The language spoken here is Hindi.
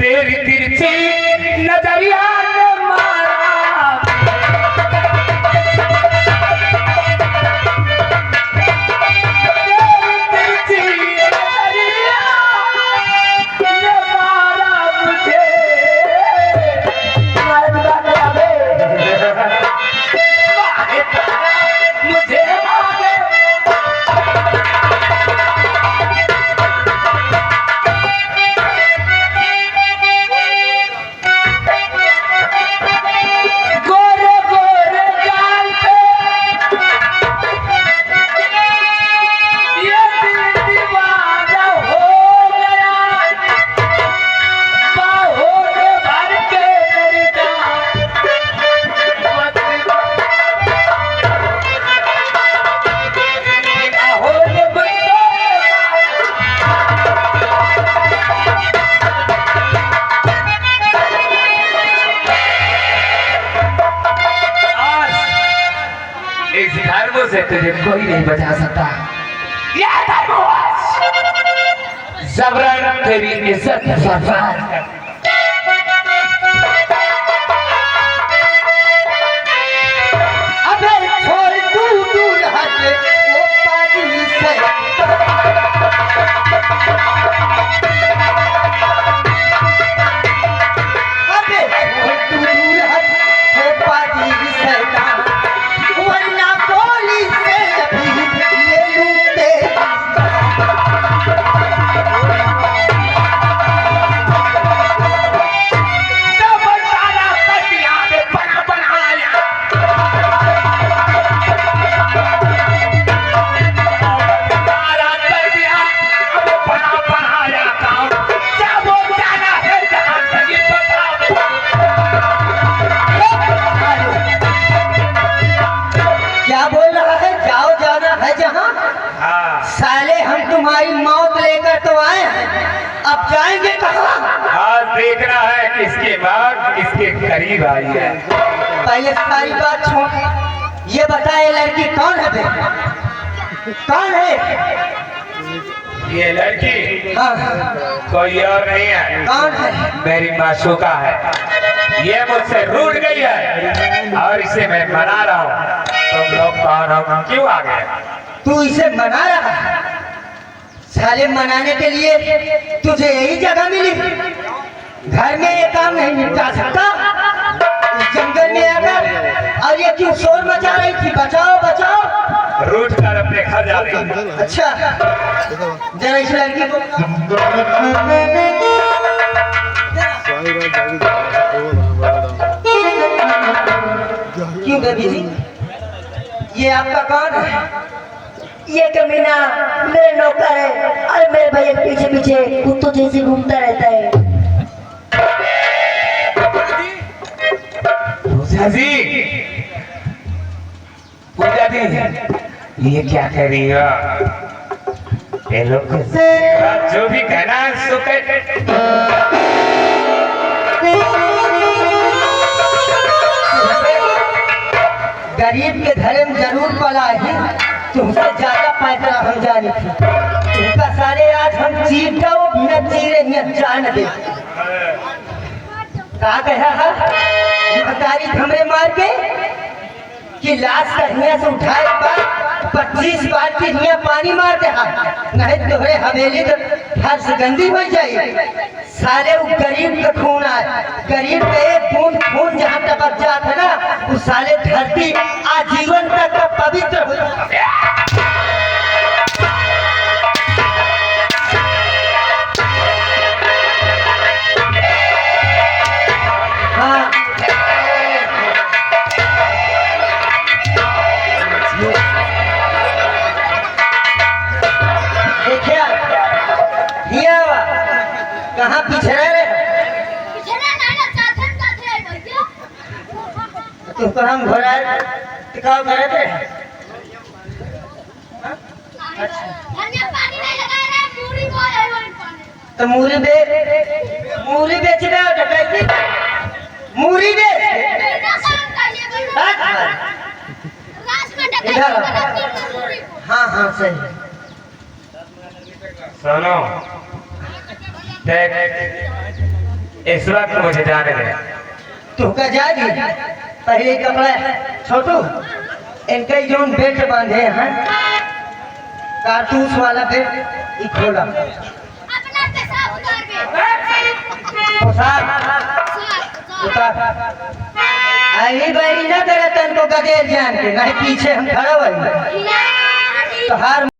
तेरी तिरछी नजरिया ने मारा से तुझे कोई नहीं बचा सकता। जबरन तेरी इज्जत बर्बाद कर। अबे छोड़ तू दूर हट वो पानी से अबे छोड़ तू दूर हट वो पानी से वरना गोली से भी ले लूटे साले हम तुम्हारी मौत लेकर तो आए हैं, अब जाएंगे कहाँ? आज देखना है किसकी मौत किसके करीब आई है। पहले सारी बात छोड़, ये बता ये लड़की कौन है बे? कौन है ये लड़की? हाँ। कोई और नहीं है। कौन है? मेरी मासूका है। ये मुझसे रूठ गई है और इसे मैं मना रहा हूँ। तुम लोग कौन हो, क्यों आ गए? तू इसे मना रहा? साले मनाने के लिए तुझे यही जगह मिली? घर में ये काम नहीं निपटा सकता? इस जंगल में आकर और ये क्यों शोर मचा रही थी? बचाओ बचाओ। रूठ कर अपने घर जा रही। अच्छा जरा इस लड़की को क्यों बेबी जी, ये आपका कौन है? ये कमीना मेरे नौकर है और मेरे भैया पीछे पीछे कुत्तों जैसे घूमता रहता है। पूजा जी, पूजा जी, ये क्या कर रही हो? ये लोग जो भी कहना है सो कह। गरीब के घर में जरूर पला है, तुमसे ज्यादा पैसा हम जाने थे। तुमका सारे आज हम चीर का वो बिना चीरे ही जान दे। कहा कहा महतारी हमरे मार के कि लाश का हिया से उठाए बार 25 बार की हिया पानी मार दे, नहीं तोहरे हवेली तो फर्श गंदी हो जाए। साले वो गरीब का खून आए, गरीब का एक बूंद खून जहाँ टपक जाता ना, वो साले धरती आजीवन तक का पवित्र हो जाता। हाँ देखिए हिया कहाँ पीछे रहे? तुमको हम घोड़ा टिकाव करे थे। तो मूरी बेच रहे हो डकैती? मूरी बेच इधर हाँ हाँ सही। सुनो, देख इस वक्त मुझे जाने दे। तू का जा दी पहले कपड़ा छोटू इनके जोन बेल्ट बांधे हैं कारतूस वाला बेल्ट ई खोला उतार आई बहरी न करे तन को गदेर जान के नहीं पीछे हम खड़ा हुए तो हार